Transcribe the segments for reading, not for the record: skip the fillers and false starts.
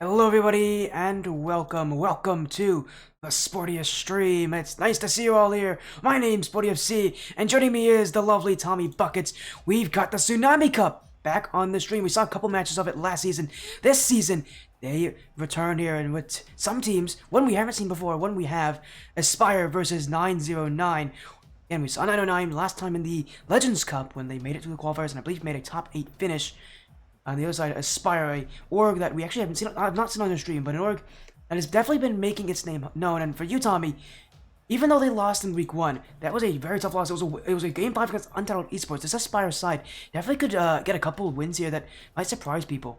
Hello everybody and welcome to the Sportiest stream. It's nice to see you all here. My name's Sporty FC and joining me is the lovely Tommy Buckets. We've got the Tsunami Cup back on the stream. We saw a couple matches of it last season. This season, they return here and with some teams, one we haven't seen before, one we have, Aspyre versus 909. And we saw 909 last time in the Legends Cup when they made it to the qualifiers and I believe made a top 8 finish. On the other side, Aspyre, a org that we actually haven't seen, I've not seen on the stream, but an org that has definitely been making its name known. And for you, Tommy, even though they lost in week 1, that was a very tough loss. It was a game 5 against Untitled Esports. This Aspyre side definitely could get a couple of wins here that might surprise people.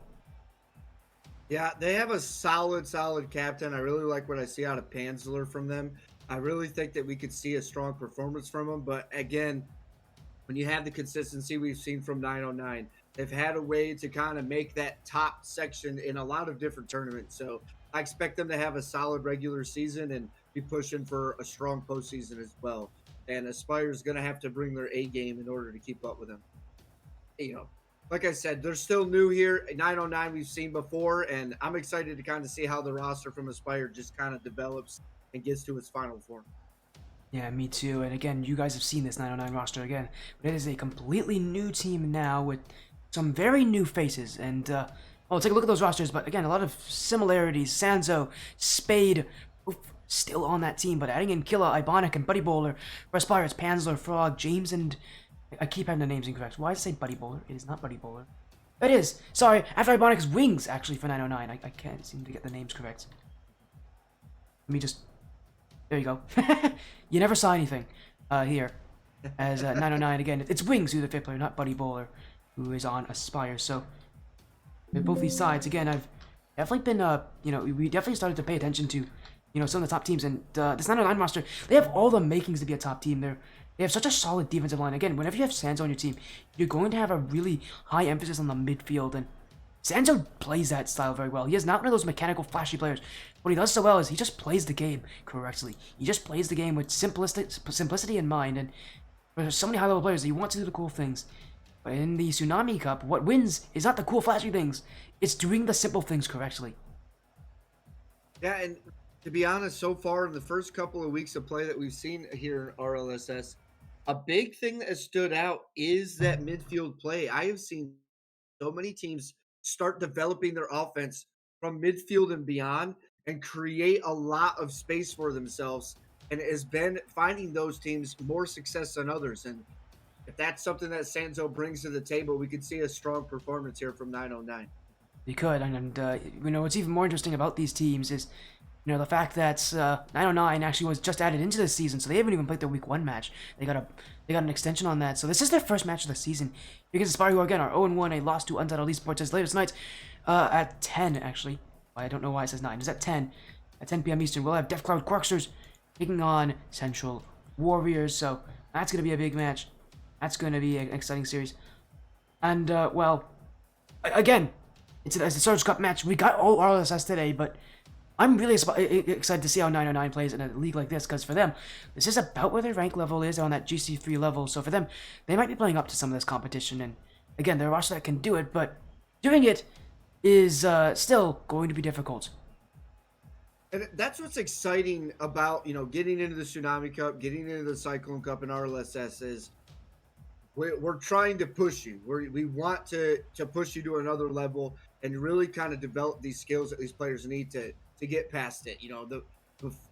Yeah, they have a solid captain. I really like what I see out of Panzler from them. I really think that we could see a strong performance from them. But again, when you have the consistency we've seen from 909, they've had a way to kind of make that top section in a lot of different tournaments. So I expect them to have a solid regular season and be pushing for a strong postseason as well. And Aspire is going to have to bring their A game in order to keep up with them. Like I said, they're still new here. 909 we've seen before, and I'm excited to kind of see how the roster from Aspire just kind of develops and gets to its final form. Yeah, me too. And again, you guys have seen this 909 roster again, but it is a completely new team now with some very new faces. And well, take a look at those rosters. But again, a lot of similarities. Sanzo, Spade, oof, still on that team, but adding in Killa, Ibonic, and Buddy Bowler. For Aspire, it's Panzler, Frog, James, and I keep having the names incorrect. Why does it say Buddy Bowler? It is not Buddy Bowler. It is. Sorry, after Ibonic's Wings, actually, for 909. I can't seem to get the names correct. Let me just there you go. You never saw anything here as 909 again. It's Wings who's the fifth player, not Buddy Bowler, who is on Aspire. So with both these sides, again, I've definitely been, we definitely started to pay attention to, some of the top teams. And this 909 roster, they have all the makings to be a top team. They have such a solid defensive line. Again, whenever you have Sanzo on your team, you're going to have a really high emphasis on the midfield. And Sanzo plays that style very well. He is not one of those mechanical, flashy players. What he does so well is he just plays the game correctly. He just plays the game with simplicity in mind. And there's so many high-level players that you want to do the cool things. But in the Tsunami Cup, what wins is not the cool, flashy things. It's doing the simple things correctly. Yeah, and to be honest, so far in the first couple of weeks of play that we've seen here in RLSS, a big thing that has stood out is that midfield play. I have seen so many teams start developing their offense from midfield and beyond and create a lot of space for themselves. And it has been finding those teams more success than others. And if that's something that Sanzo brings to the table, we could see a strong performance here from 909. You could, and what's even more interesting about these teams is, the fact that 909 actually was just added into this season, so they haven't even played their week 1 match. They got an extension on that, so this is their first match of the season. Because Aspire, who again are 0-1, a loss to Untitled Esports as late as tonight, at 10 actually. I don't know why it says 9. It's at 10. At 10 p.m. Eastern, we'll have Death Cloud Corksters taking on Central Warriors, so that's going to be a big match. That's going to be an exciting series. And, again, it's a Surge Cup match. We got all RLSS today, but I'm really excited to see how 909 plays in a league like this, because for them, this is about where their rank level is on that GC3 level. So for them, they might be playing up to some of this competition. And again, they're a roster that can do it, but doing it is still going to be difficult. And that's what's exciting about, getting into the Tsunami Cup, getting into the Cyclone Cup and RLSS is we're trying to push you. We want to push you to another level and really kind of develop these skills that these players need to get past it. The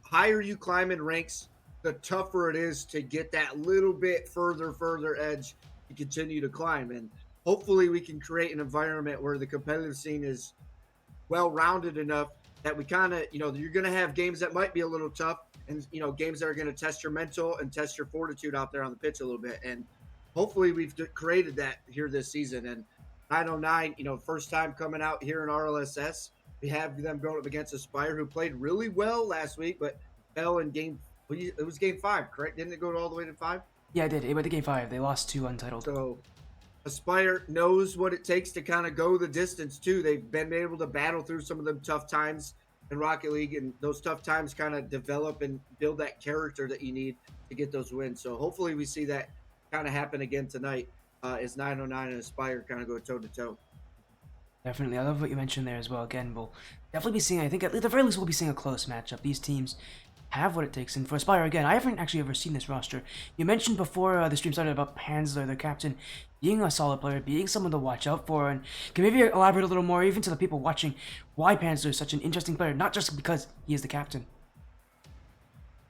higher you climb in ranks, the tougher it is to get that little bit further edge to continue to climb. And hopefully we can create an environment where the competitive scene is well-rounded enough that we kind of, you're going to have games that might be a little tough and, games that are going to test your mental and test your fortitude out there on the pitch a little bit. And hopefully we've created that here this season. And 909, first time coming out here in RLSS. We have them going up against Aspire, who played really well last week, but fell in game. It was game 5, correct? Didn't it go all the way to 5? Yeah, it did. It went to game 5. They lost to Untitled. So Aspire knows what it takes to kind of go the distance too. They've been able to battle through some of them tough times in Rocket League, and those tough times kind of develop and build that character that you need to get those wins. So hopefully we see that kind of happen again tonight as 909 and Aspire kind of go toe to toe. Definitely. I love what you mentioned there as well. Again, we'll definitely be seeing, I think at the very least, we'll be seeing a close matchup. These teams have what it takes. And for Aspyre, again, I haven't actually ever seen this roster. You mentioned before the stream started about Panzer, their captain, being a solid player, being someone to watch out for. And can maybe elaborate a little more, even to the people watching, why Panzer is such an interesting player, not just because he is the captain.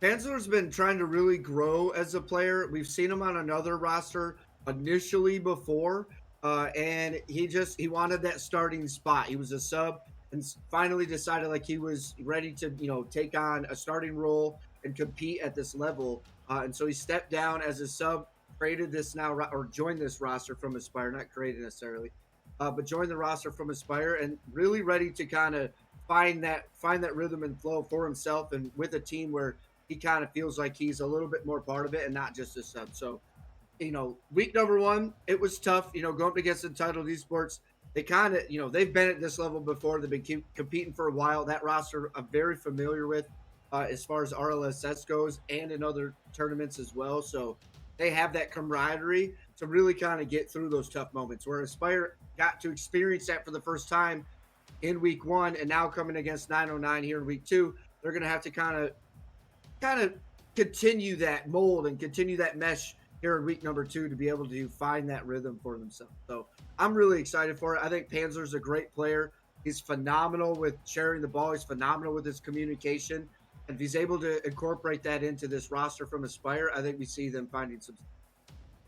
Panzer's been trying to really grow as a player. We've seen him on another roster initially before, and he wanted that starting spot. He was a sub, and finally decided like he was ready to take on a starting role and compete at this level. And so he stepped down as a sub, created this now or joined this roster from Aspyre, not created necessarily, but joined the roster from Aspyre, and really ready to kind of find that rhythm and flow for himself and with a team where he kind of feels like he's a little bit more part of it and not just a sub. So, week number one, it was tough, going up against Entitled Esports. They kind of, they've been at this level before. They've been competing for a while. That roster I'm very familiar with as far as RLSS goes and in other tournaments as well. So they have that camaraderie to really kind of get through those tough moments where Aspyre got to experience that for the first time in week one, and now coming against 909 here in week two, they're going to have to kind of continue that mold and continue that mesh here in week number two to be able to find that rhythm for themselves. So I'm really excited for it. I think Panzer's a great player. He's phenomenal with sharing the ball. He's phenomenal with his communication. And if he's able to incorporate that into this roster from Aspyre, I think we see them finding some.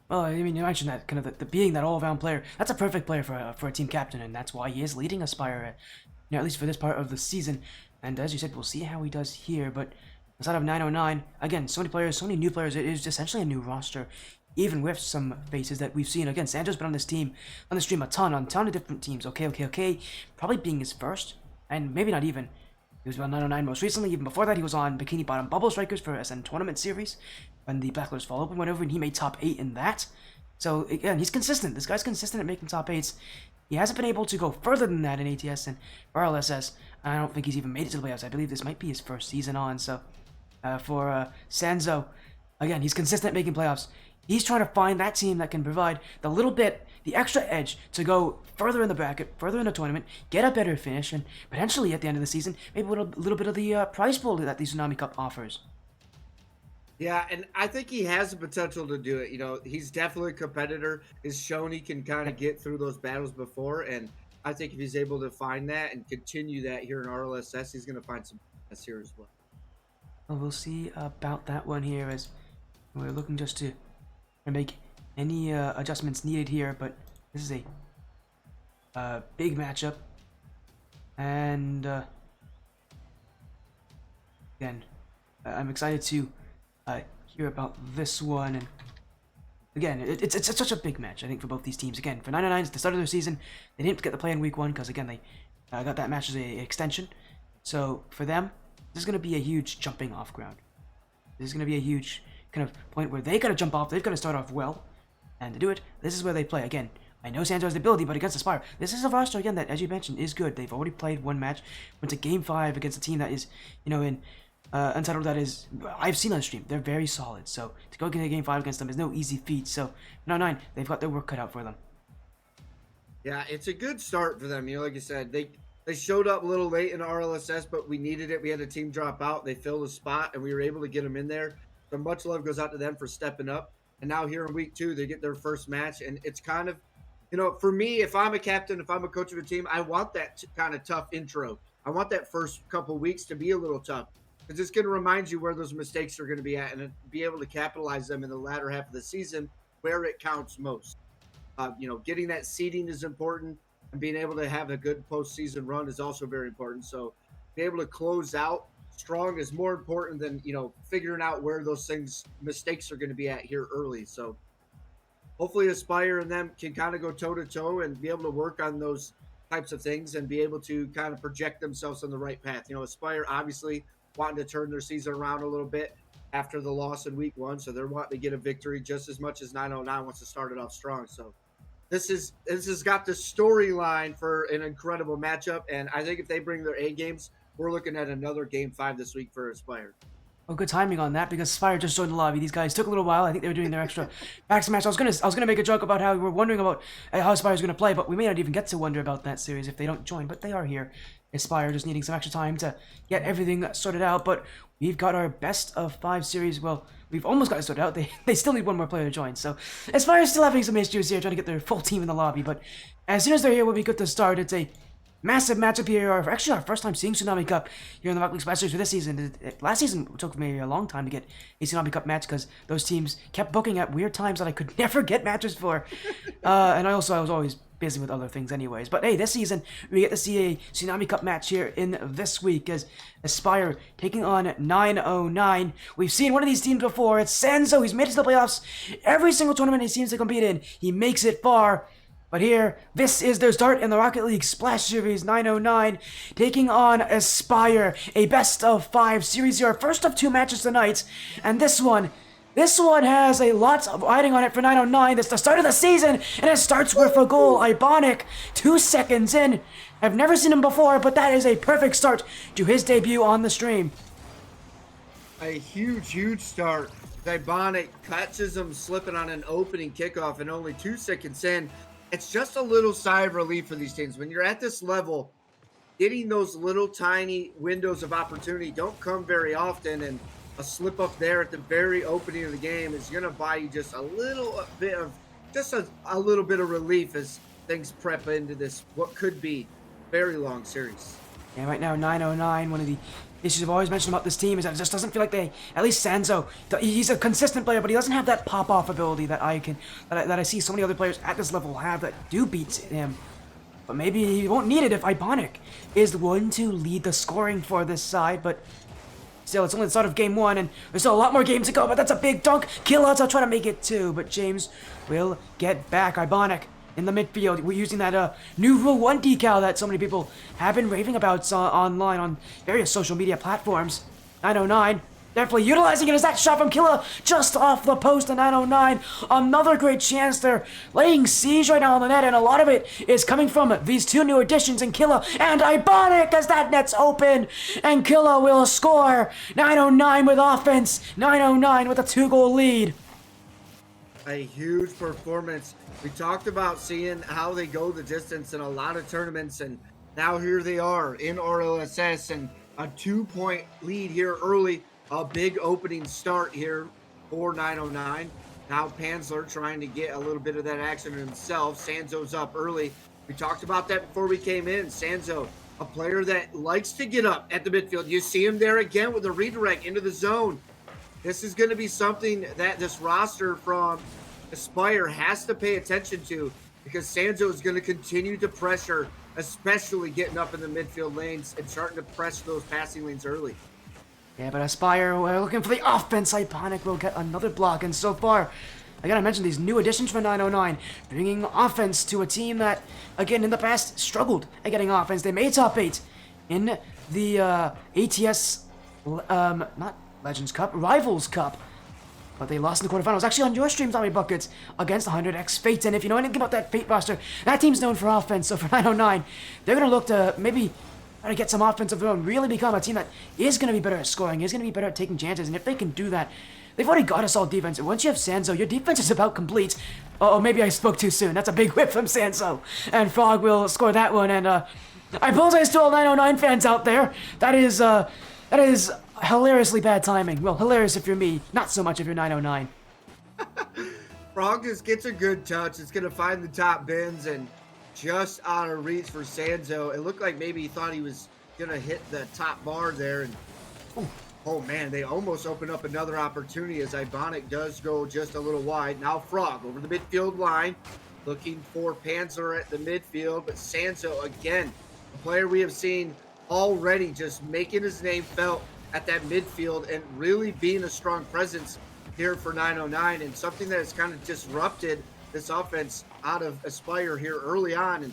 Well, I mean, you mentioned that kind of the being that all-around player. That's a perfect player for a team captain, and that's why he is leading Aspyre, at least for this part of the season. And as you said, we'll see how he does here. But outside of 909, again, so many players, so many new players. It is essentially a new roster, even with some faces that we've seen. Again, Sanjo's been on this team, on the stream on a ton of different teams. Okay. Probably being his first, and maybe not even. He was on 909 most recently. Even before that, he was on Bikini Bottom Bubble Strikers for SN Tournament Series when the Black Lotus Fall Open went over, and he made top 8 in that. So again, he's consistent. This guy's consistent at making top 8s. He hasn't been able to go further than that in ATS and RLSS. I don't think he's even made it to the playoffs. I believe this might be his first season on. So for Sanzo, again, he's consistent at making playoffs. He's trying to find that team that can provide the little bit, the extra edge to go further in the bracket, further in the tournament, get a better finish, and potentially at the end of the season, maybe with a little bit of the prize pool that the Tsunami Cup offers. Yeah, and I think he has the potential to do it. He's definitely a competitor. He's shown he can kind of get through those battles before, and I think if he's able to find that and continue that here in RLSS, he's going to find some success here as well. Well, we'll see about that one here as we're looking just to make any adjustments needed here, but this is a big matchup, and again, I'm excited to hear about this one. And again, it's such a big match, I think, for both these teams. Again, for 909, it's the start of their season. They didn't get to play in week one because, again, they got that match as an extension. So for them, this is going to be a huge jumping off ground. This is going to be a huge kind of point where they got to jump off. They've got to start off well. And to do it, this is where they play. Again, I know Sanjo has the ability, but against Aspyre, this is a roster, again, that, as you mentioned, is good. They've already played one match, went to Game 5 against a team that is, in Untitled, that is, I've seen on stream. They're very solid. So to go get a Game 5 against them is no easy feat. So 9, they've got their work cut out for them. Yeah, it's a good start for them. Like you said, they showed up a little late in RLSS, but we needed it. We had a team drop out. They filled a spot, and we were able to get them in there. So much love goes out to them for stepping up. And now here in week 2, they get their first match. And it's kind of, for me, if I'm a captain, if I'm a coach of a team, I want that kind of tough intro. I want that first couple weeks to be a little tough. Because it's going to remind you where those mistakes are going to be at and be able to capitalize them in the latter half of the season where it counts most. Getting that seeding is important, and being able to have a good postseason run is also very important. So being able to close out strong is more important than, figuring out where those mistakes are going to be at here early. So hopefully Aspyre and them can kind of go toe-to-toe and be able to work on those types of things and be able to kind of project themselves on the right path. Aspyre obviously wanting to turn their season around a little bit after the loss in week 1. So they're wanting to get a victory just as much as 909 wants to start it off strong. So this has got the storyline for an incredible matchup. And I think if they bring their A games, we're looking at another Game 5 this week for Aspyre. Oh, good timing on that because Aspyre just joined the lobby. These guys took a little while. I think they were doing their extra vaccine match. I was gonna make a joke about how we were wondering about how Aspire's gonna play, but we may not even get to wonder about that series if they don't join. But they are here. Aspyre just needing some extra time to get everything sorted out. But we've got our best of 5 series. Well, we've almost got it sorted out. They still need one more player to join. So Aspire's still having some issues here trying to get their full team in the lobby. But as soon as they're here, we'll be good to start. It's a massive matchup here. Actually, our first time seeing Tsunami Cup here in the Rocket League Splash Series for this season. Last season it took me a long time to get a Tsunami Cup match because those teams kept booking at weird times that I could never get matches for. And I was always busy with other things anyways. But hey, this season we get to see a Tsunami Cup match here in this week as Aspyre taking on 909. We've seen one of these teams before. It's Sanzo. He's made it to the playoffs. Every single tournament he seems to compete in, he makes it far. But here, this is their start in the Rocket League Splash Series 909, taking on Aspyre, a best-of-5 series here, first of 2 matches tonight, and this one has a lot of riding on it for 909. It's the start of the season, and it starts with a goal. Ibonic, 2 seconds in. I've never seen him before, but that is a perfect start to his debut on the stream. A huge start. Ibonic catches him slipping on an opening kickoff, and only 2 seconds in. It's just a little sigh of relief for these teams. When you're at this level, getting those little tiny windows of opportunity don't come very often, and a slip up there at the very opening of the game is going to buy you just a little bit of relief as things prep into this what could be very long series. Yeah, right now 909, one of the issues I've always mentioned about this team is that it just doesn't feel like at least Sanzo, he's a consistent player, but he doesn't have that pop-off ability that I see so many other players at this level have that do beat him. But maybe he won't need it if Ibonic is the one to lead the scoring for this side, but still, it's only the start of game 1, and there's still a lot more games to go, but that's a big dunk. Killouts, I'll try to make it 2, but James will get back. Ibonic in the midfield. We're using that new Rule 1 decal that so many people have been raving about online on various social media platforms. 909 definitely utilizing it as that shot from Killa just off the post to 909. Another great chance. They're laying siege right now on the net, and a lot of it is coming from these 2 new additions in Killa and Ibonic as that net's open, and Killa will score. 909 with offense. 909 with a 2-goal lead. A huge performance. We talked about seeing how they go the distance in a lot of tournaments, and now here they are in RLSS, and a 2-point lead here early. A big opening start here for 909. Now Panzler trying to get a little bit of that action himself. Sanzo's up early. We talked about that before we came in. Sanzo, a player that likes to get up at the midfield. You see him there again with a redirect into the zone. This is going to be something that this roster from Aspyre has to pay attention to, because Sanzo is going to continue to pressure, especially getting up in the midfield lanes and starting to press those passing lanes early. Yeah, but Aspyre, we're looking for the offense. Ibonic will get another block, and so far, I gotta mention these new additions for 909, bringing offense to a team that, again, in the past, struggled at getting offense. They made top 8 in the ATS, not Legends Cup, Rivals Cup, but they lost in the quarterfinals. Actually, on your stream, TommyBuckets, against 100x Fate, and if you know anything about that Fate roster, that team's known for offense, so for 909, they're gonna look to maybe try to get some offense of their own, really become a team that is going to be better at scoring, is going to be better at taking chances, and if they can do that, they've already got a solid defense, and once you have Sanzo, your defense is about complete. Oh, maybe I spoke too soon. That's a big whip from Sanzo, and Frog will score that one, and I apologize to all 909 fans out there. That is hilariously bad timing. Well, hilarious if you're me, not so much if you're 909. Frog just gets a good touch. It's going to find the top bins, and just out of reach for Sanzo. It looked like maybe he thought he was going to hit the top bar there. And oh man, they almost opened up another opportunity as Ibonic does go just a little wide. Now Frog over the midfield line, looking for Panzer at the midfield. But Sanzo, again, a player we have seen already just making his name felt at that midfield and really being a strong presence here for 909, and something that has kind of disrupted this offense out of Aspyre here early on, and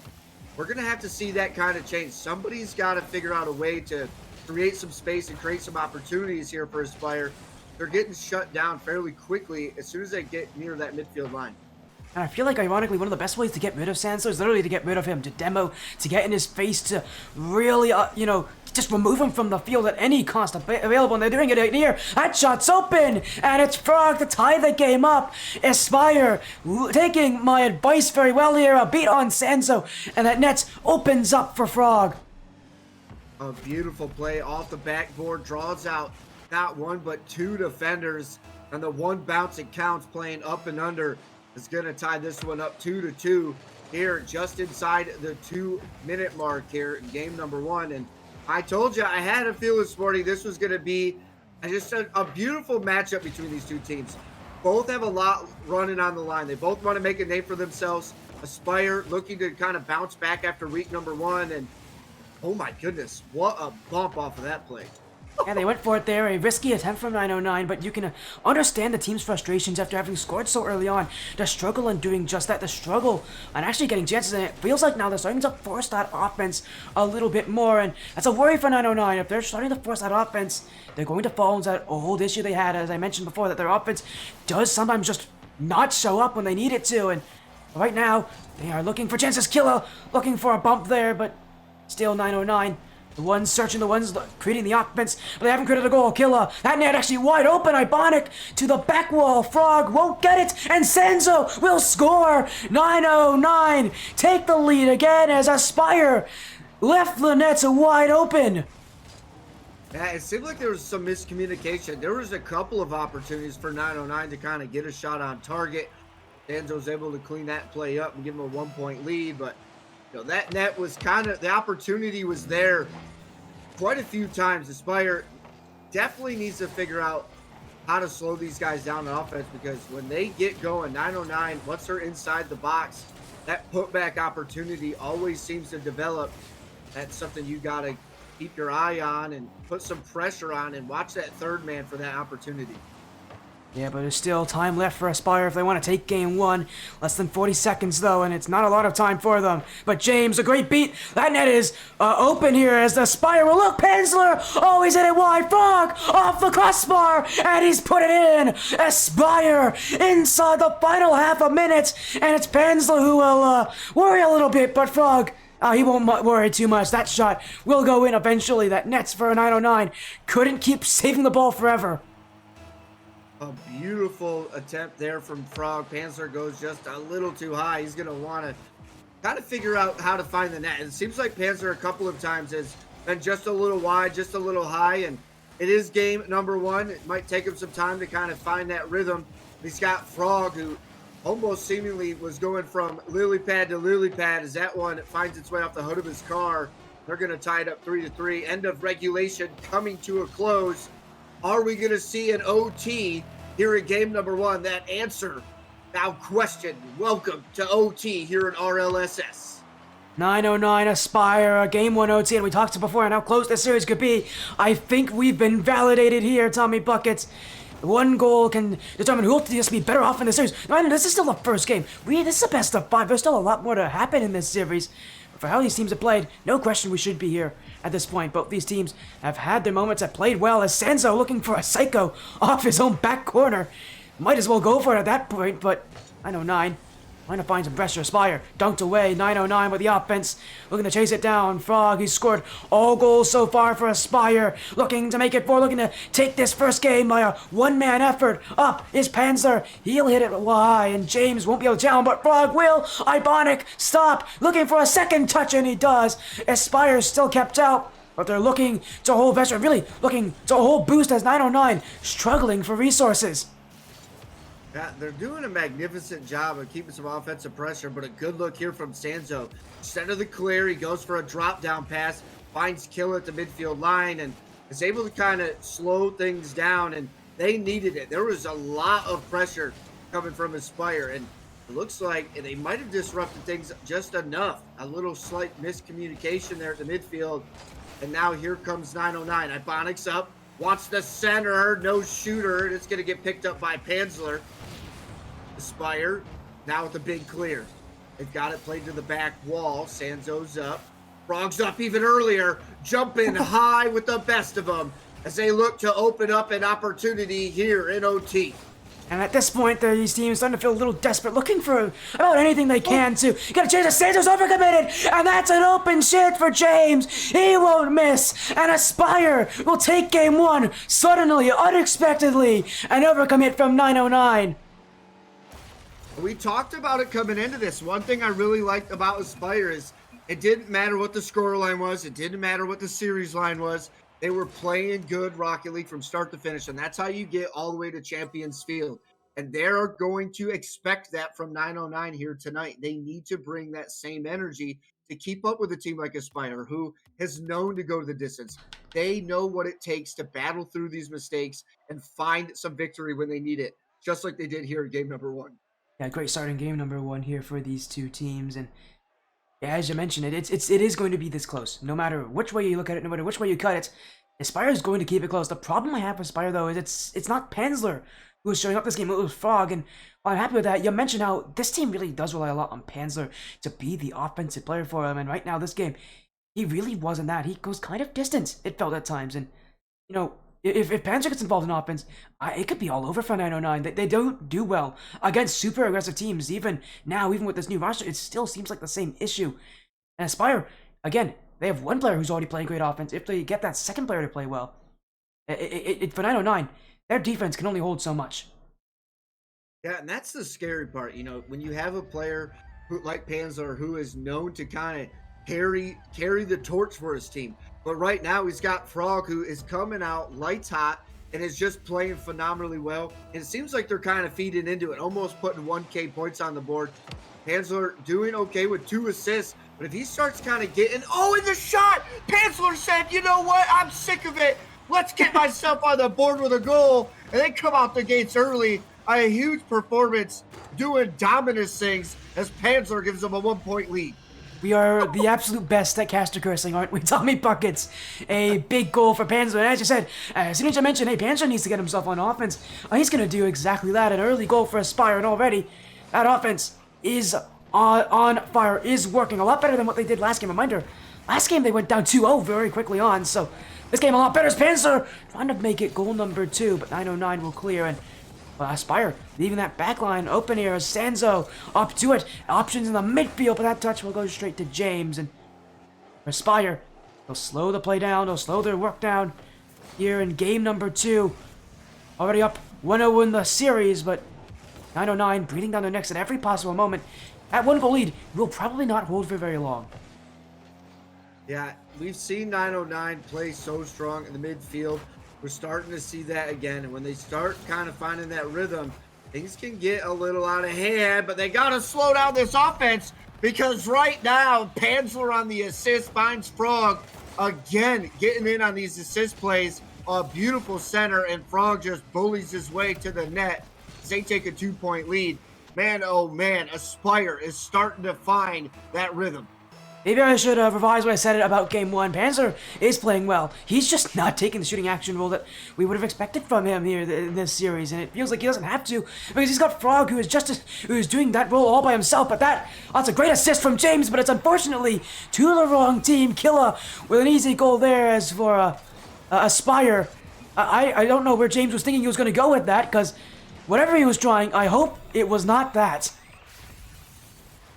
we're going to have to see that kind of change. Somebody's got to figure out a way to create some space and create some opportunities here for Aspyre. They're getting shut down fairly quickly as soon as they get near that midfield line. And I feel like, ironically, one of the best ways to get rid of Sansa is literally to get rid of him, to demo, to get in his face, to really, just remove him from the field at any cost available. And they're doing it here. That shot's open, and it's Frog to tie the game up. Aspyre taking my advice very well here. A beat on Sansa, and that net opens up for Frog. A beautiful play off the backboard, draws out not one but two defenders, and the one bounce it counts playing up and under is going to tie this one up 2-2 here just inside the 2-minute mark here in game number one. And I told you, I had a feel this morning this was going to be just a beautiful matchup between these two teams. Both have a lot running on the line. They both want to make a name for themselves. Aspyre looking to kind of bounce back after week number one, and oh my goodness, what a bump off of that play. Yeah, they went for it there, a risky attempt from 909, but you can understand the team's frustrations after having scored so early on. The struggle in doing just that, the struggle on actually getting chances, and it feels like now they're starting to force that offense a little bit more, and that's a worry for 909. If they're starting to force that offense, they're going to fall into that old issue they had, as I mentioned before, that their offense does sometimes just not show up when they need it to, and right now, they are looking for chances. Killa looking for a bump there, but still 909. The ones searching, the ones creating the offense, but they haven't created a goal. Killa, that net actually wide open. Ibonic to the back wall. Frog won't get it, and Senzo will score. 909 take the lead again as Aspyre left the nets wide open. Yeah, it seemed like there was some miscommunication. There was a couple of opportunities for 909 to kind of get a shot on target. Senzo's able to clean that play up and give him a 1-point lead, but that net was kind of, the opportunity was there quite a few times. Aspyre definitely needs to figure out how to slow these guys down on offense, because when they get going, 909, once they're inside the box, that putback opportunity always seems to develop. That's something you got to keep your eye on and put some pressure on and watch that third man for that opportunity. Yeah, but there's still time left for Aspyre if they want to take game one. Less than 40 seconds, though, and it's not a lot of time for them. But James, a great beat. That net is open here as the Aspyre will look. Penzler, oh, he's in it wide. Frog off the crossbar, and he's put it in. Aspyre inside the final half a minute, and it's Penzler who will worry a little bit, but Frog, he won't worry too much. That shot will go in eventually. That net's for a 909. Couldn't keep saving the ball forever. A beautiful attempt there from Frog. Penzler goes just a little too high. He's going to want to kind of figure out how to find the net. It seems like Penzler a couple of times has been just a little wide, just a little high, and it is game number one. It might take him some time to kind of find that rhythm. He's got Frog, who almost seemingly was going from lily pad to lily pad as that one finds its way off the hood of his car. They're going to tie it up 3-3. End of regulation coming to a close. Are we going to see an OT here in game number one? That answer now questioned. Welcome to OT here in RLSS. 909 Aspyre, game one OT, and we talked before on how close this series could be. I think we've been validated here, TommyBuckets. One goal can determine who will just be better off in this series. No, this is still the first game. This is the best of 5. There's still a lot more to happen in this series. But for how these teams have played, no question we should be here at this point. Both these teams have had their moments, have played well, as Senzo looking for a psycho off his own back corner. Might as well go for it at that point, but 909 trying to find some pressure. Aspyre dunked away. 909 with the offense, looking to chase it down. Frog, he's scored all goals so far for Aspyre, looking to make it 4, looking to take this first game by a one-man effort. Up is Penzler. He'll hit it high, and James won't be able to challenge, but Frog will. Ibonic, stop, looking for a second touch, and he does. Aspyre still kept out, but they're looking to hold veteran, really looking to hold boost as 909 struggling for resources. Yeah, they're doing a magnificent job of keeping some offensive pressure, but a good look here from Sanzo. Center of the clear, he goes for a drop-down pass, finds Killa at the midfield line, and is able to kind of slow things down, and they needed it. There was a lot of pressure coming from Aspyre, and it looks like they might have disrupted things just enough. A little slight miscommunication there at the midfield, and now here comes 909. Ibonic's up, wants the center, no shooter, and it's going to get picked up by Penzler. Aspyre now with the big clear. They've got it played to the back wall. Sanzo's up. Frog's up even earlier, jumping high with the best of them as they look to open up an opportunity here in OT. And at this point, these teams starting to feel a little desperate, looking for about anything they can to get a chance. To Santos overcommitted, and that's an open shit for James. He won't miss, and Aspyre will take game one suddenly, unexpectedly, and overcommit from 909. We talked about it coming into this. One thing I really liked about Aspyre is it didn't matter what the scoreline was. It didn't matter what the series line was. They were playing good Rocket League from start to finish, and that's how you get all the way to Champions Field. And they're going to expect that from 909 here tonight. They need to bring that same energy to keep up with a team like Aspyre, who has known to go to the distance. They know what it takes to battle through these mistakes and find some victory when they need it, just like they did here in game number one. Yeah, great start in game number one here for these two teams, and yeah, as you mentioned, it is going to be this close. No matter which way you look at it, no matter which way you cut it, Aspyre is going to keep it close. The problem I have with Aspyre, though, is it's not Panzler who is showing up this game. It was Frog, and while I'm happy with that, you mentioned how this team really does rely a lot on Panzler to be the offensive player for him, and right now, this game, he really wasn't that. He goes kind of distant, it felt at times, and, you know, if Panzer gets involved in offense, it could be all over for 909. They don't do well against super aggressive teams. Even now, even with this new roster, it still seems like the same issue. And Aspyre, again, they have one player who's already playing great offense. If they get that second player to play well, for 909, their defense can only hold so much. Yeah, and that's the scary part. You know, when you have a player who, like Panzer, who is known to kind of carry the torch for his team. But right now, he's got Frog, who is coming out lights hot and is just playing phenomenally well. And it seems like they're kind of feeding into it, almost putting 1K points on the board. Panzer doing okay with 2 assists. But if he starts kind of getting, in the shot, Panzer said, you know what? I'm sick of it. Let's get myself on the board with a goal. And then come out the gates early. A huge performance doing dominant things as Panzer gives them a 1-point lead. We are the absolute best at caster cursing, aren't we? TommyBuckets. A big goal for Panzer. And as you said, as soon as I mentioned, hey, Panzer needs to get himself on offense. He's going to do exactly that. An early goal for Aspyre, and already that offense is on fire, is working a lot better than what they did last game. Reminder, last game they went down 2-0 very quickly on, so this game a lot better as Panzer trying to make it goal number 2, but 909 will clear, and Aspyre leaving that back line open here as Sanzo up to it. Options in the midfield, but that touch will go straight to James. And for Aspyre, they'll slow the play down, they'll slow their work down here in game number 2. Already up 1-0 in the series, but 909 breathing down their necks at every possible moment. That 1-goal lead will probably not hold for very long. Yeah, we've seen 909 play so strong in the midfield. We're starting to see that again, and when they start kind of finding that rhythm, things can get a little out of hand, but they got to slow down this offense because right now, Panzer on the assist finds Frog again, getting in on these assist plays. A beautiful center, and Frog just bullies his way to the net as they take a 2-point lead. Man, oh man, Aspyre is starting to find that rhythm. Maybe I should revise what I said about Game 1. Panzer is playing well. He's just not taking the shooting action role that we would have expected from him here in this series, and it feels like he doesn't have to because he's got Frog, who is doing that role all by himself. But that's a great assist from James, but it's unfortunately to the wrong team. Killa with an easy goal there. As for Aspyre, I don't know where James was thinking he was going to go with that, because whatever he was trying, I hope it was not that.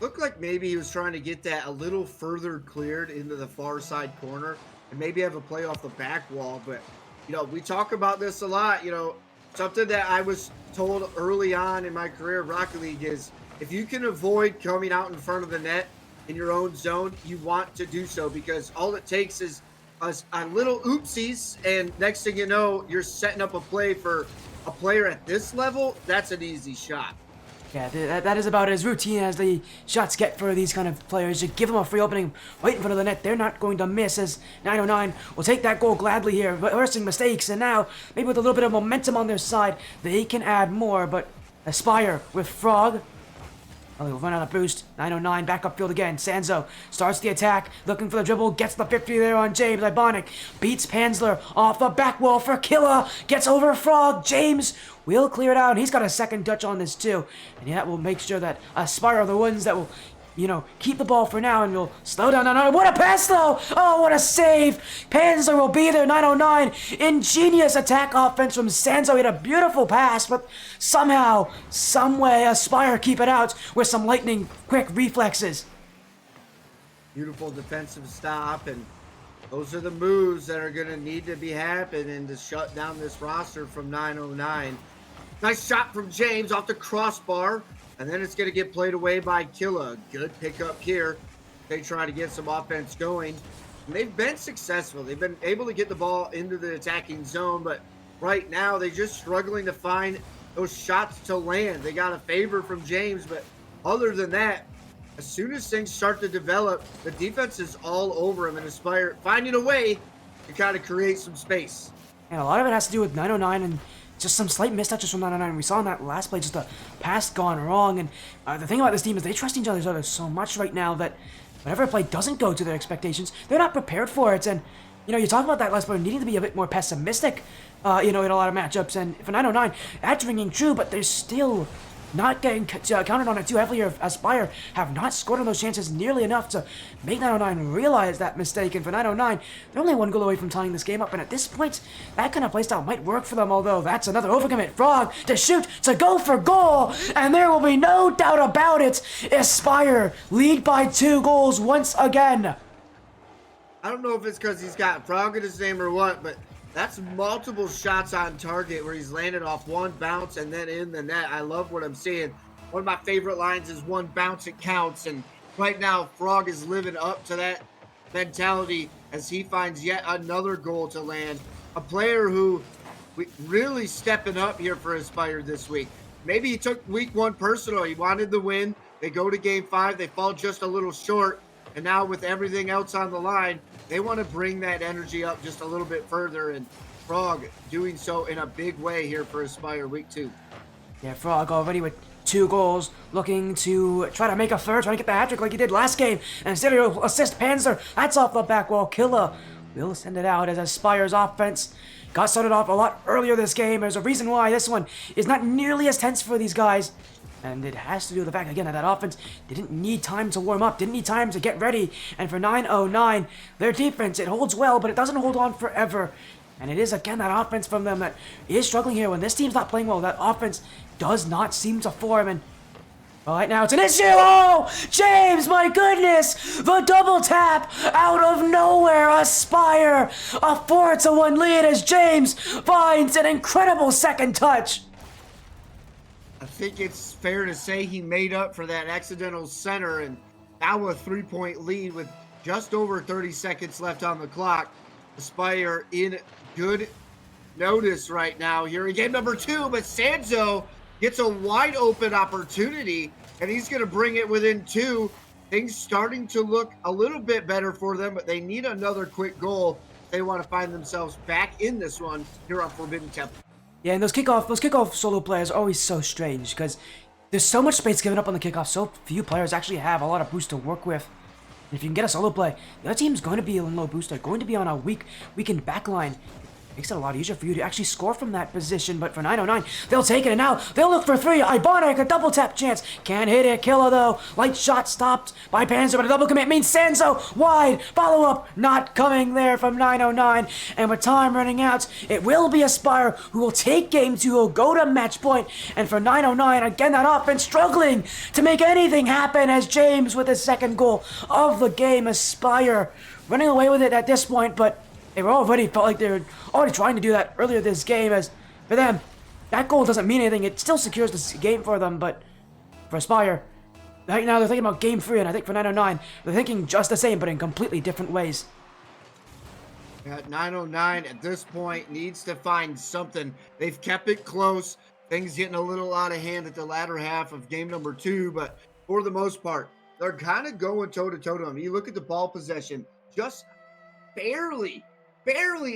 Looked like maybe he was trying to get that a little further cleared into the far side corner and maybe have a play off the back wall. But, you know, we talk about this a lot. You know, something that I was told early on in my career of Rocket League is if you can avoid coming out in front of the net in your own zone, you want to do so, because all it takes is a little oopsies, and next thing you know, you're setting up a play for a player at this level. That's an easy shot. Yeah, that is about as routine as the shots get for these kind of players. You give them a free opening right in front of the net, they're not going to miss, as 909 will take that goal gladly here, reversing mistakes, and now, maybe with a little bit of momentum on their side, they can add more. But Aspyre with Frog, they'll run out of boost. 909 back upfield again. Sanzo starts the attack, looking for the dribble, gets the 50 there on James. Ibonic beats Panzler off the back wall for Killa, gets over Frog. James will clear it out. He's got a second touch on this too, and that will make sure that Aspyre are the ones that will keep the ball for now, and we'll slow down. What a pass, though! Oh, what a save! Panzer will be there, 909. Ingenious attack offense from Sanzo. He had a beautiful pass, but somehow, someway, Aspyre keep it out with some lightning-quick reflexes. Beautiful defensive stop, and those are the moves that are going to need to be happening to shut down this roster from 909. Nice shot from James off the crossbar, and then it's going to get played away by Killa. Good pickup here. They try to get some offense going. And they've been successful. They've been able to get the ball into the attacking zone, but right now they're just struggling to find those shots to land. They got a favor from James, but other than that, as soon as things start to develop, the defense is all over him, and Aspyre finding a way to kind of create some space. And a lot of it has to do with 909 and just some slight mistouches from 909. We saw in that last play just a pass gone wrong. And the thing about this team is they trust each other so much right now that whenever a play doesn't go to their expectations, they're not prepared for it. And, you talk about that last play needing to be a bit more pessimistic, in a lot of matchups. And for 909, that's ringing true, but there's still not getting counted on it too heavily. Aspyre have not scored on those chances nearly enough to make 909 realize that mistake. And for 909, they're only one goal away from tying this game up. And at this point, that kind of playstyle might work for them, although that's another overcommit. Frog to shoot, to go for goal, and there will be no doubt about it. Aspyre lead by 2 goals once again. I don't know if it's because he's got Frog in his name or what, but that's multiple shots on target where he's landed off one bounce and then in the net. I love what I'm seeing. One of my favorite lines is one bounce, it counts. And right now, Frog is living up to that mentality as he finds yet another goal to land. A player who really stepping up here for Aspyre this week. Maybe he took week 1 personal. He wanted the win. They go to game 5. They fall just a little short. And now with everything else on the line, they want to bring that energy up just a little bit further, and Frog doing so in a big way here for Aspyre week 2. Yeah, Frog already with 2 goals, looking to try to make a third, trying to get the hat-trick like he did last game. And instead of assist Panzer, that's off the back wall. Killa will send it out as Aspire's offense got started off a lot earlier this game. There's a reason why this one is not nearly as tense for these guys. And it has to do with the fact, again, that offense didn't need time to warm up, didn't need time to get ready. And for 909, their defense, it holds well, but it doesn't hold on forever. And it is, again, that offense from them that is struggling here. When this team's not playing well, that offense does not seem to form. And right now, it's an issue. Oh, James, my goodness. The double tap out of nowhere. Aspyre, a 4-1 lead as James finds an incredible second touch. I think it's fair to say he made up for that accidental center, and now a 3-point lead with just over 30 seconds left on the clock. Aspyre in good notice right now here in game number 2, but Sanzo gets a wide open opportunity, and he's going to bring it within 2. Things starting to look a little bit better for them, but they need another quick goal. They want to find themselves back in this one here on Forbidden Temple. Yeah, and those kickoff solo players are always so strange because there's so much space given up on the kickoff. So few players actually have a lot of boost to work with. And if you can get a solo play, the other team's going to be in low boost. They're going to be on a weakened backline. Makes it a lot easier for you to actually score from that position, but for 909, they'll take it, and now they'll look for 3. Ibonic, a double tap chance. Can't hit it. Killa, though. Light shot stopped by Panzer, but a double commit means Sanzo wide. Follow up not coming there from 909, and with time running out, it will be Aspyre who will take game 2, will go to match point, and for 909, again, that offense struggling to make anything happen as James with his second goal of the game. Aspyre running away with it at this point, but they were already felt like they were already trying to do that earlier this game. As for them, that goal doesn't mean anything. It still secures this game for them, but for Aspyre, right now they're thinking about game 3, and I think for 909, they're thinking just the same, but in completely different ways. At 909 at this point needs to find something. They've kept it close. Things getting a little out of hand at the latter half of game number 2, but for the most part, they're kind of going toe-to-toe to them. You look at the ball possession, just barely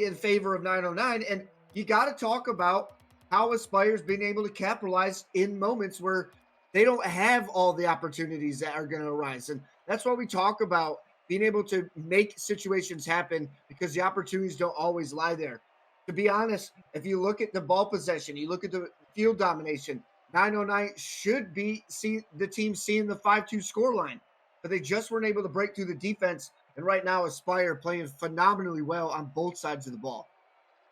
in favor of 909, and you got to talk about how Aspire's been able to capitalize in moments where they don't have all the opportunities that are going to arise. And that's why we talk about being able to make situations happen, because the opportunities don't always lie there. To be honest, if you look at the ball possession, you look at the field domination, 909 should be the team seeing the 5-2 scoreline. but they just weren't able to break through the defense. And right now, Aspyre playing phenomenally well on both sides of the ball.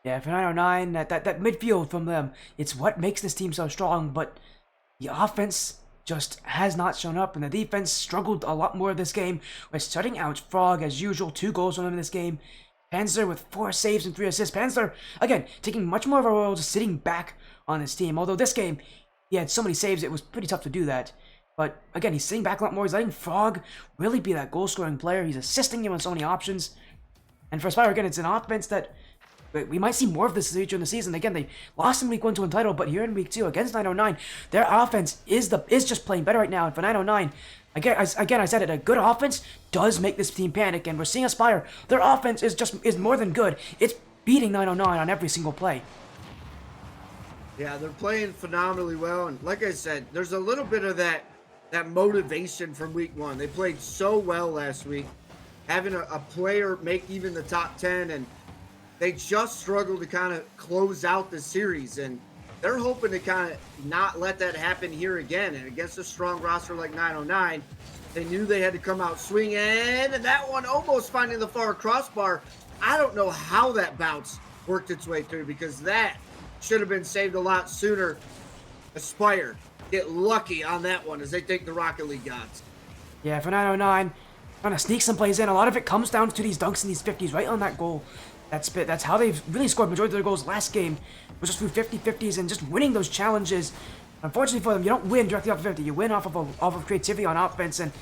Yeah, for 909, that midfield from them, it's what makes this team so strong, but the offense just has not shown up, and the defense struggled a lot more this game. We're starting out Frog as usual, 2 goals from him in this game. Panzer with 4 saves and 3 assists. Panzer, again, taking much more of a role, just sitting back on his team. Although this game, he had so many saves, it was pretty tough to do that. But again, he's sitting back a lot more. He's letting Frog really be that goal-scoring player. He's assisting him on so many options. And for Aspyre, again, it's an offense that we might see more of this later in the season. Again, they lost in week 1 to win title, but here in week 2 against 909, their offense is just playing better right now. And for 909, again, I said it, a good offense does make this team panic, and we're seeing Aspyre. Their offense is more than good. It's beating 909 on every single play. Yeah, they're playing phenomenally well, and like I said, there's a little bit of that motivation from week 1. They played so well last week, having a player make even the top 10, and they just struggled to kind of close out the series, and they're hoping to kind of not let that happen here again. And against a strong roster like 909, they knew they had to come out swinging, and that one almost finding the far crossbar. I don't know how that bounce worked its way through, because that should have been saved a lot sooner. Aspyre get lucky on that one as they take the Rocket League gods. Yeah, for 909, trying to sneak some plays in. A lot of it comes down to these dunks and these 50s right on that goal. That's how they've really scored majority of their goals last game, was just through 50-50s and just winning those challenges. Unfortunately for them, you don't win directly off of 50. You win off of creativity on offense, and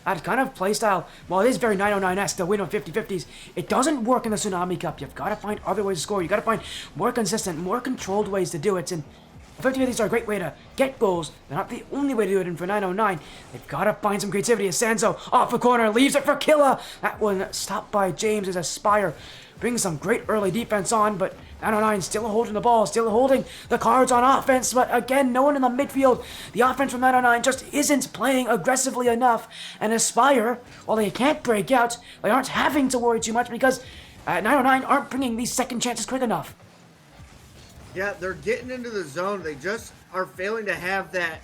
that kind of play style, while it is very 909-esque to win on 50-50s, it doesn't work in the Tsunami Cup. You've got to find other ways to score. You've got to find more consistent, more controlled ways to do it, and 50-50s are a great way to get goals. They're not the only way to do it, and for 909, they've got to find some creativity. As Sanzo off the corner, leaves it for Killa. That one stopped by James as Aspyre brings some great early defense on, but 909 still holding the ball, still holding the cards on offense, but again, no one in the midfield. The offense from 909 just isn't playing aggressively enough, and Aspyre, while they can't break out, they aren't having to worry too much because 909 aren't bringing these second chances quick enough. Yeah, they're getting into the zone. They just are failing to have that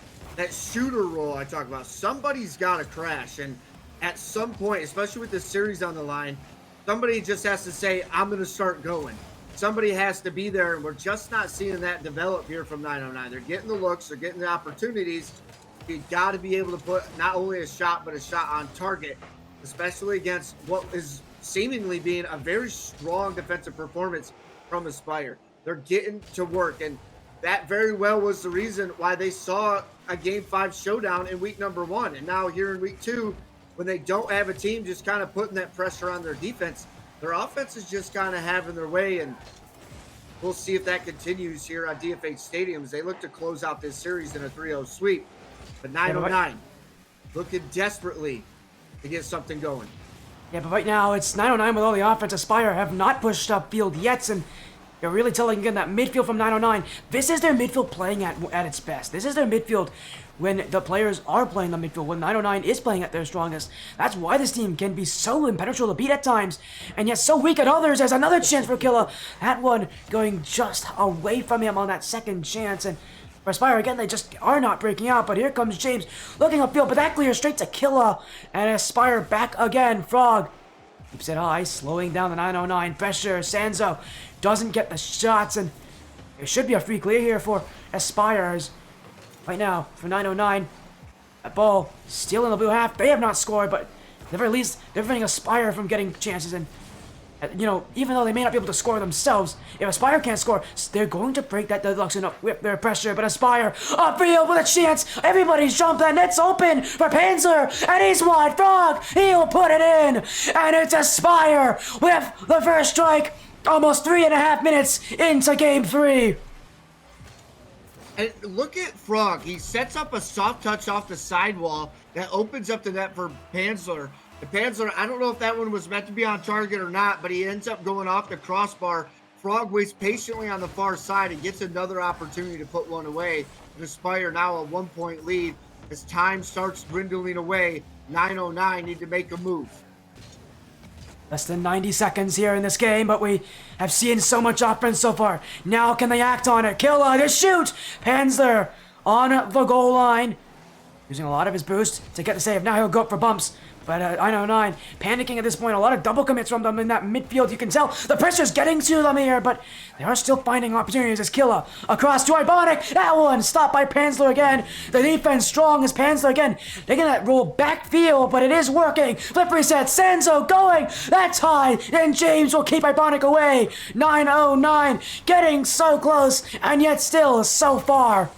shooter role I talk about. Somebody's got to crash, and at some point, especially with this series on the line, somebody just has to say, I'm going to start going. Somebody has to be there, and we're just not seeing that develop here from 909. They're getting the looks, they're getting the opportunities. You got to be able to put not only a shot, but a shot on target, especially against what is seemingly being a very strong defensive performance from Aspyre. They're getting to work, and that very well was the reason why they saw a Game 5 showdown in week number 1. And now here in week 2, when they don't have a team just kind of putting that pressure on their defense, their offense is just kind of having their way, and we'll see if that continues here on DFH Stadium as they look to close out this series in a 3-0 sweep. But 909 looking desperately to get something going. Yeah, but right now it's 909 with all the offense. Aspyre have not pushed upfield yet, and you're really telling again that midfield from 909, this is their midfield playing at its best. This is their midfield when the players are playing the midfield, when 909 is playing at their strongest. That's why this team can be so impenetrable to beat at times, and yet so weak at others. There's another chance for Killa. That one going just away from him on that second chance, and for Aspyre, again, they just are not breaking out, but here comes James looking upfield, but that clears straight to Killa, and Aspyre back again. Frog keeps it high, slowing down the 909 pressure. Sanzo doesn't get the shots, and it should be a free clear here for Aspyre. Right now, for 909, that ball still in the blue half. They have not scored, but at the very least, they're preventing Aspyre from getting chances. And, you know, even though they may not be able to score themselves, if Aspyre can't score, they're going to break that deadlock and whip their pressure. But Aspyre upfield with a chance. Everybody's jumped. That net's open for Panzer, and he's wide. Frog, he'll put it in. And it's Aspyre with the first strike. Almost 3.5 minutes into Game 3. And look at Frog. He sets up a soft touch off the sidewall that opens up the net for Panzer. The Panzer, I don't know if that one was meant to be on target or not, but he ends up going off the crossbar. Frog waits patiently on the far side and gets another opportunity to put one away. And Aspyre now a 1-point lead. As time starts dwindling away, 909 need to make a move. Less than 90 seconds here in this game, but we have seen so much offense so far. Now can they act on it? Killa to shoot! Panzer on the goal line, using a lot of his boost to get the save. Now he'll go up for bumps, But I know 9 panicking at this point. A lot of double commits from them in that midfield. You can tell the pressure's getting to them here, but they are still finding opportunities as Killa across to Ibonic. That one stopped by Panzler again. The defense strong as Panzler again taking that roll backfield, but it is working. Flip reset. Sanzo going. That's high, and James will keep Ibonic away. 909 getting so close, and yet still so far.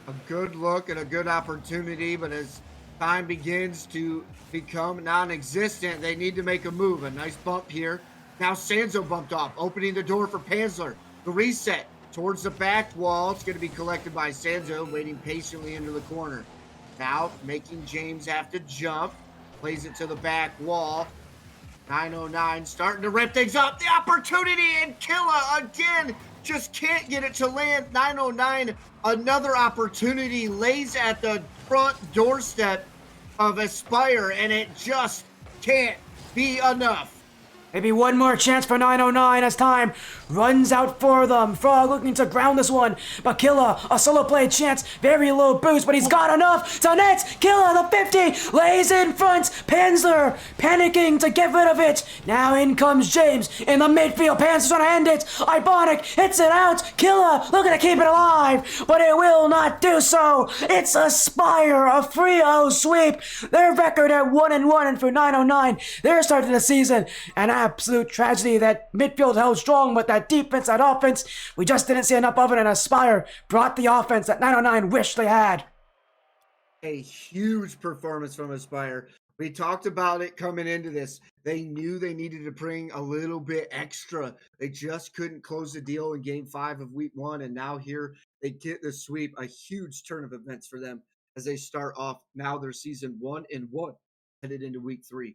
A good look and a good opportunity, but as time begins to become non-existent, they need to make a move. A nice bump here. Now Sanzo bumped off, opening the door for Panzler. The reset towards the back wall. It's going to be collected by Sanzo, waiting patiently into the corner. Now making James have to jump. Plays it to the back wall. 909 starting to rip things up. The opportunity, and Killa again just can't get it to land. 909, another opportunity, lays at the front doorstep of Aspyre, and it just can't be enough. Maybe one more chance for 909 as time runs out for them. Frog looking to ground this one, but Killa, a solo play chance, very low boost, but he's got enough to net. Killa, the 50, lays in front. Panzler panicking to get rid of it. Now in comes James in the midfield. Panzer's trying to end it. Ibonic hits it out. Killa looking to keep it alive, but it will not do so. It's Aspyre, a 3-0 sweep. Their record at 1-1, and for 909, they're starting the season an absolute tragedy. That midfield held strong, but that defense, that offense, we just didn't see enough of it, and Aspyre brought the offense that 909 wished they had. A huge performance from Aspyre. We talked about it coming into this. They knew they needed to bring a little bit extra. They just couldn't close the deal in game 5 of week 1, and now here they get the sweep. A huge turn of events for them as they start off now their season 1-1 headed into week 3.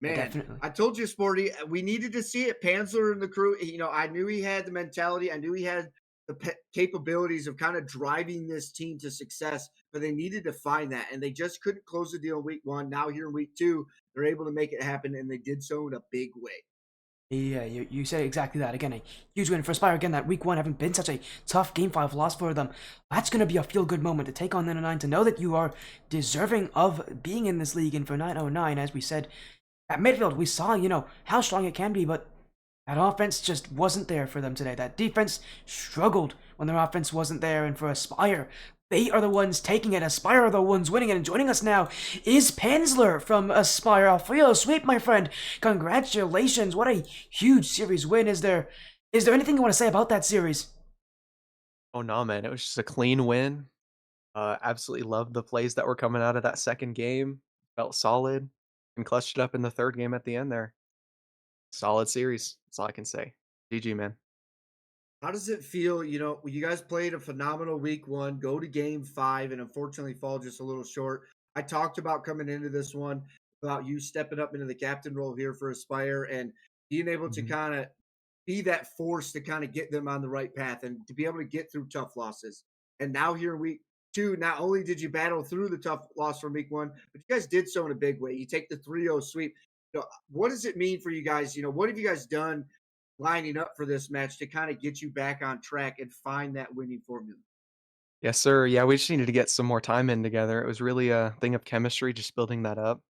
Yeah, Man, definitely. I told you, Sporty, we needed to see it. Panzer and the crew, I knew he had the mentality. I knew he had the capabilities of kind of driving this team to success, but they needed to find that. And they just couldn't close the deal in week 1. Now, here in week 2, they're able to make it happen, and they did so in a big way. Yeah, you said exactly that. Again, a huge win for Aspyre. Again, that week 1 having been such a tough game 5 loss for them. That's going to be a feel-good moment to take on 909, to know that you are deserving of being in this league. And for 909, as we said, at midfield, we saw, how strong it can be, but that offense just wasn't there for them today. That defense struggled when their offense wasn't there, and for Aspyre, they are the ones taking it. Aspyre are the ones winning it, and joining us now is Panzler from Aspyre. Alfredo, sweep, my friend. Congratulations. What a huge series win. Is there anything you want to say about that series? Oh no, man! It was just a clean win. Absolutely loved the plays that were coming out of that second game. Felt solid and clutched it up in the third game at the end there. Solid series. That's all I can say. GG, man. How does it feel? You guys played a phenomenal week 1, go to game 5, and unfortunately fall just a little short. I talked about coming into this one about you stepping up into the captain role here for Aspyre and being able to Mhm. kind of be that force to kind of get them on the right path and to be able to get through tough losses. And now here in week 2, not only did you battle through the tough loss from week 1, but you guys did so in a big way. You take the 3-0 sweep. What does it mean for you guys? What have you guys done lining up for this match to kind of get you back on track and find that winning formula? Yes, sir. Yeah, we just needed to get some more time in together. It was really a thing of chemistry, just building that up.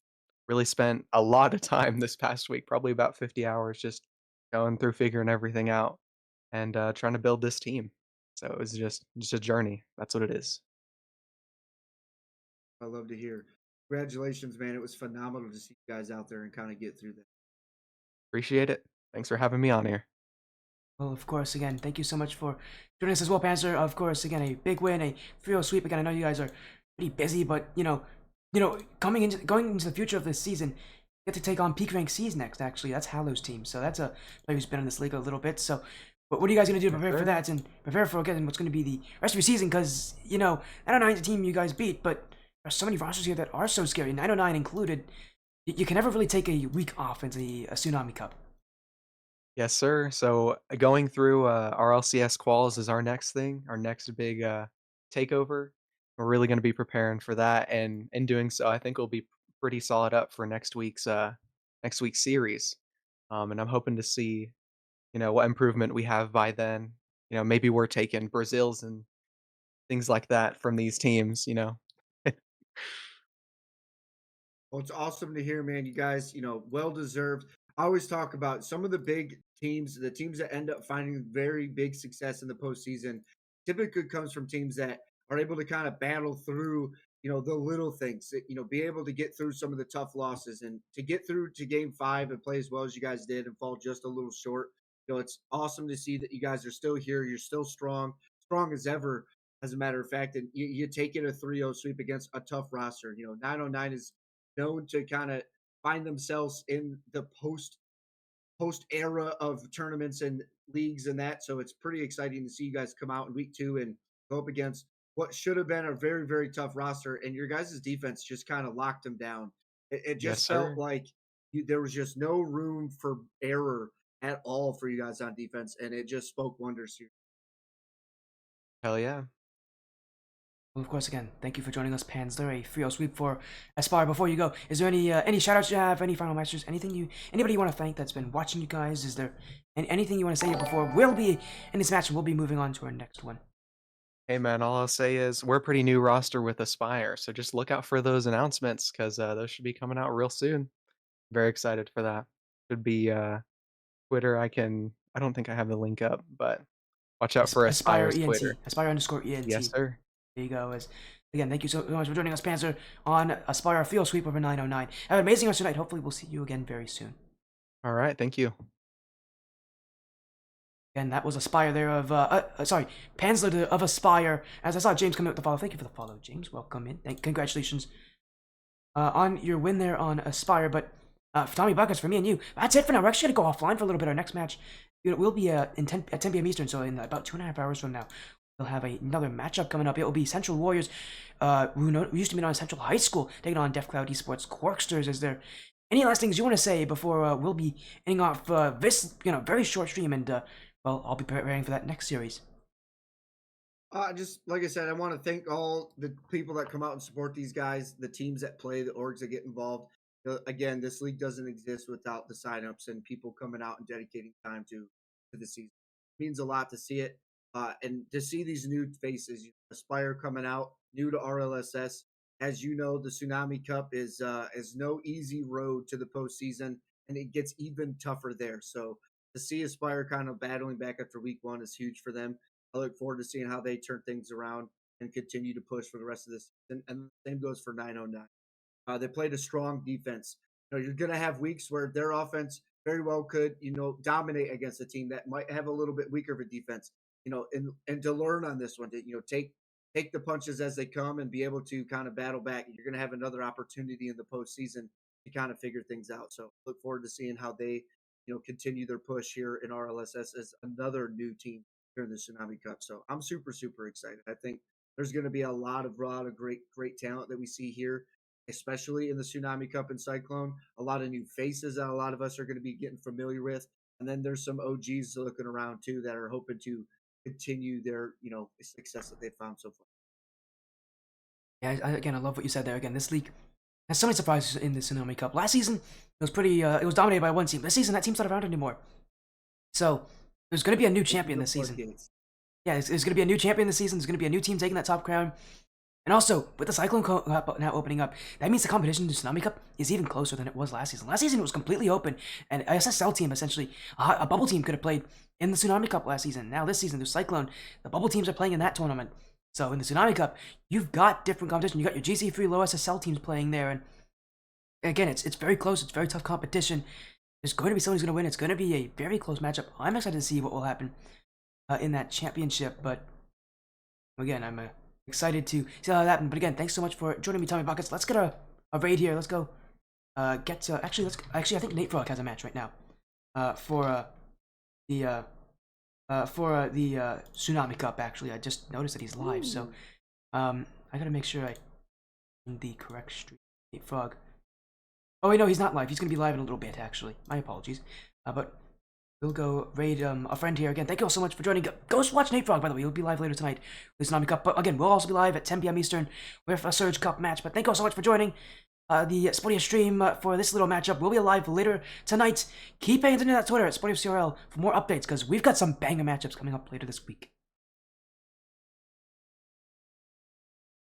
Really spent a lot of time this past week, probably about 50 hours, just going through figuring everything out and trying to build this team. So it was just a journey. That's what it is. I love to hear. Congratulations, man. It was phenomenal to see you guys out there and kind of get through that. Appreciate it. Thanks for having me on here. Well, of course, again, thank you so much for joining us as well, Panzer. Of course, again, a big win, a 3-0 sweep. Again, I know you guys are pretty busy, but going into the future of this season, you get to take on Peak Rank C's next. Actually, that's Hallow's team, so that's a player who's been in this league a little bit. So, what are you guys gonna do to Yes, prepare for sir. that and prepare for again what's gonna be the rest of your season? Because I don't know the team you guys beat, but there's so many rosters here that are so scary, 909 included. You can never really take a week off into a Tsunami Cup. Yes, sir. So going through our LCS quals is our next thing, our next big takeover. We're really going to be preparing for that, and in doing so, I think we'll be pretty solid up for next week's series. And I'm hoping to see what improvement we have by then. Maybe we're taking Brazils and things like that from these teams. Well, it's awesome to hear, man. You guys, well deserved. I always talk about some of the big teams, the teams that end up finding very big success in the postseason, typically comes from teams that are able to kind of battle through, the little things, be able to get through some of the tough losses and to get through to game 5 and play as well as you guys did and fall just a little short. It's awesome to see that you guys are still here. You're still strong, strong as ever, as a matter of fact. And you take it a 3-0 sweep against a tough roster. 909 is known to kind of find themselves in the post era of tournaments and leagues and that. So it's pretty exciting to see you guys come out in week 2 and go up against what should have been a very, very tough roster. And your guys' defense just kind of locked them down. It Yes, just felt sir. like there was just no room for error at all for you guys on defense. And it just spoke wonders here. Hell yeah. Well, of course, again, thank you for joining us, Panzer. A 3-0 sweep for Aspyre. Before you go, is there any shoutouts you have? Any final messages? Anybody you want to thank that's been watching you guys? Is there anything you want to say before we'll be in this match? And we'll be moving on to our next one. Hey man, all I'll say is we're a pretty new roster with Aspire, so just look out for those announcements because those should be coming out real soon. Very excited for that. Should be Twitter. I don't think I have the link up, but watch out for Aspyre Aspire's ENT. Twitter. Aspyre underscore Yes, ENT. sir. There you go. Again, thank you so much for joining us, Panzer, on Aspyre Field Sweep over 909. Have an amazing rest of your night. Hopefully, we'll see you again very soon. All right, thank you. And that was Aspyre there of, sorry, Panzer of Aspyre. As I saw James come in with the follow. Thank you for the follow, James. Welcome in. Congratulations on your win there on Aspyre. But for TommyBuckets, for me and you, that's it for now. We're actually going to go offline for a little bit. Our next match, will be at 10 p.m. Eastern, so in about 2.5 hours from now. We'll have another matchup coming up. It will be Central Warriors, who used to be known as Central High School, taking on Death Cloud Esports Corksters. Is there any last things you want to say before we'll be ending off this very short stream? And well, I'll be preparing for that next series. Just like I said, I want to thank all the people that come out and support these guys, the teams that play, the orgs that get involved. Again, this league doesn't exist without the signups and people coming out and dedicating time to the season. It means a lot to see it. And to see these new faces, Aspire coming out, new to RLSS. As you know, the Tsunami Cup is no easy road to the postseason, and it gets even tougher there. So to see Aspire kind of battling back after week 1 is huge for them. I look forward to seeing how they turn things around and continue to push for the rest of this season. And the same goes for 909. They played a strong defense. You're going to have weeks where their offense very well could, dominate against a team that might have a little bit weaker of a defense. And to learn on this one, to take the punches as they come and be able to kind of battle back. You're going to have another opportunity in the postseason to kind of figure things out. So look forward to seeing how they, continue their push here in RLSS as another new team here in the Tsunami Cup. So I'm super, super excited. I think there's going to be a lot of great talent that we see here, especially in the Tsunami Cup and Cyclone. A lot of new faces that a lot of us are going to be getting familiar with. And then there's some OGs looking around too that are hoping to continue their, success that they've found so far. Yeah, again, I love what you said there. Again, this league has so many surprises in the Tsunami Cup. Last season, it was pretty, it was dominated by one team. This season, that team's not around anymore. So, there's going to be a new champion this season. Yeah, there's going to be a new champion this season. There's going to be a new team taking that top crown. And also, with the Cyclone Cup now opening up, that means the competition in the Tsunami Cup is even closer than it was last season. Last season, it was completely open, and a SSL team, essentially, a bubble team could have played in the Tsunami Cup last season. Now this season, there's Cyclone. The bubble teams are playing in that tournament. So in the Tsunami Cup, you've got different competition. You got your GC3 low SSL teams playing there, and again, it's very close. It's very tough competition. There's going to be someone who's going to win. It's going to be a very close matchup. I'm excited to see what will happen in that championship. But again, I'm excited to see how that happens. But again, thanks so much for joining me, TommyBuckets. Let's get a raid here. Let's go. Actually, I think Nate Frog has a match right now. For the Tsunami Cup. Actually, I just noticed that he's live. Ooh. So, I gotta make sure I in the correct stream. Nate Frog. Oh wait, no, he's not live. He's gonna be live in a little bit. Actually, my apologies. But we'll go raid a friend here again. Thank you all so much for joining. Go watch Nate Frog, by the way. He'll be live later tonight with Tsunami Cup. But again, we'll also be live at 10 p.m. Eastern with a Surge Cup match. But thank you all so much for joining the Sportia stream for this little matchup. We'll be live later tonight. Keep paying attention to that Twitter at SportiaCRL for more updates, because we've got some banger matchups coming up later this week.